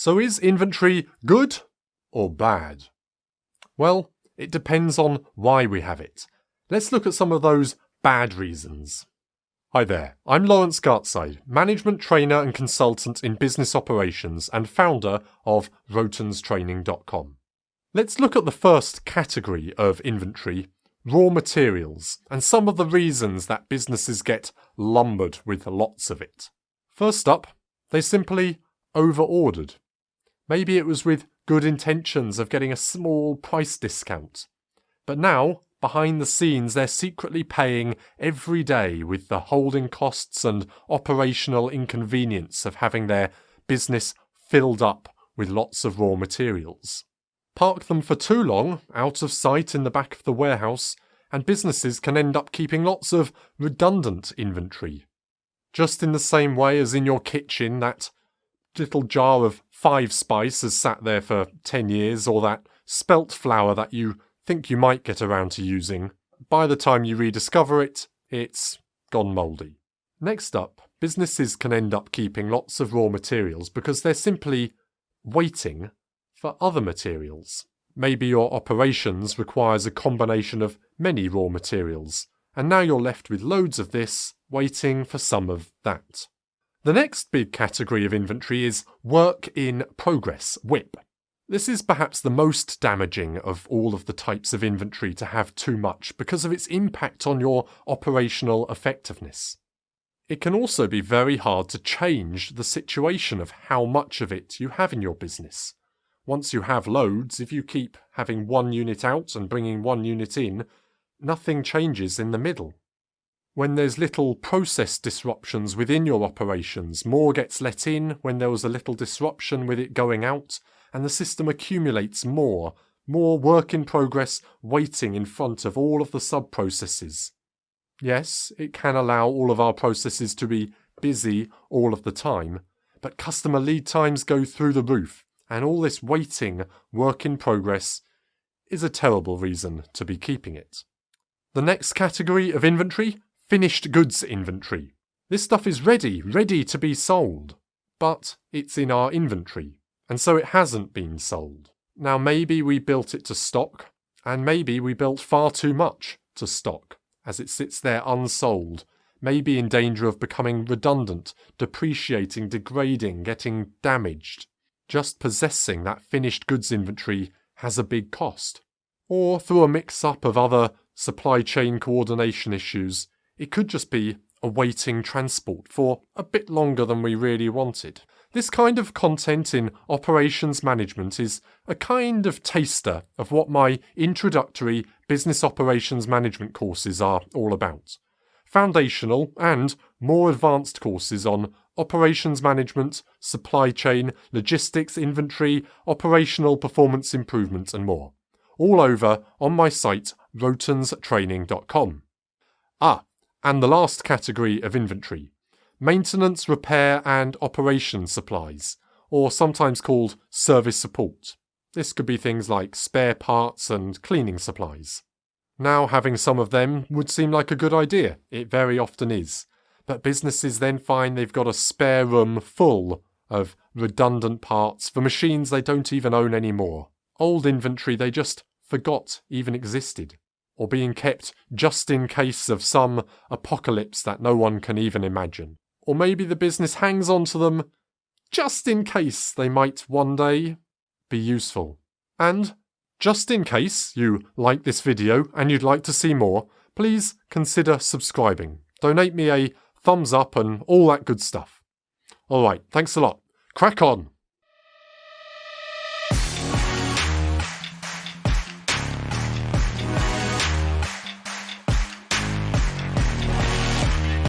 So is inventory good or bad? Well, it depends on why we have it. Let's look at some of those bad reasons. Hi there, I'm Laurence Gartside, management trainer and consultant in business operations and founder of RowtonsTraining.com. Let's look at the first category of inventory, raw materials, and some of the reasons that businesses get lumbered with lots of it. First up, they simply over-ordered. Maybe it was with good intentions of getting a small price discount. But now, behind the scenes, they're secretly paying every day with the holding costs and operational inconvenience of having their business filled up with lots of raw materials. Park them for too long, out of sight in the back of the warehouse, and businesses can end up keeping lots of redundant inventory. Just in the same way as in your kitchen, that little jar of 5 spice has sat there for 10 years, or that spelt flour that you think you might get around to using. By the time you rediscover it, it's gone mouldy. Next up, businesses can end up keeping lots of raw materials because they're simply waiting for other materials. Maybe your operations requires a combination of many raw materials, and now you're left with loads of this, waiting for some of that. The next big category of inventory is work in progress, WIP. This is perhaps the most damaging of all of the types of inventory to have too much because of its impact on your operational effectiveness. It can also be very hard to change the situation of how much of it you have in your business. Once you have loads, if you keep having one unit out and bringing one unit in, nothing changes in the middle. When there's little process disruptions within your operations, more gets let in when there was a little disruption with it going out, and the system accumulates more work in progress waiting in front of all of the sub-processes. Yes, it can allow all of our processes to be busy all of the time, but customer lead times go through the roof, and all this waiting work in progress is a terrible reason to be keeping it. The next category of inventory, finished goods inventory. This stuff is ready to be sold, but it's in our inventory, and so it hasn't been sold. Now maybe we built it to stock, and maybe we built far too much to stock, as it sits there unsold, maybe in danger of becoming redundant, depreciating, degrading, getting damaged. Just possessing that finished goods inventory has a big cost. Or through a mix-up of other supply chain coordination issues, it could just be awaiting transport for a bit longer than we really wanted. This kind of content in operations management is a kind of taster of what my introductory business operations management courses are all about. Foundational and more advanced courses on operations management, supply chain, logistics, inventory, operational performance improvement and more. All over on my site RowtonsTraining.com. And the last category of inventory, maintenance, repair and operation supplies, or sometimes called service support. This could be things like spare parts and cleaning supplies. Now having some of them would seem like a good idea. It very often is. But businesses then find they've got a spare room full of redundant parts for machines they don't even own anymore. Old inventory they just forgot even existed, or being kept just in case of some apocalypse that no one can even imagine. Or maybe the business hangs on to them just in case they might one day be useful. And just in case you like this video and you'd like to see more, please consider subscribing. Donate me a thumbs up and all that good stuff. Alright, thanks a lot. Crack on!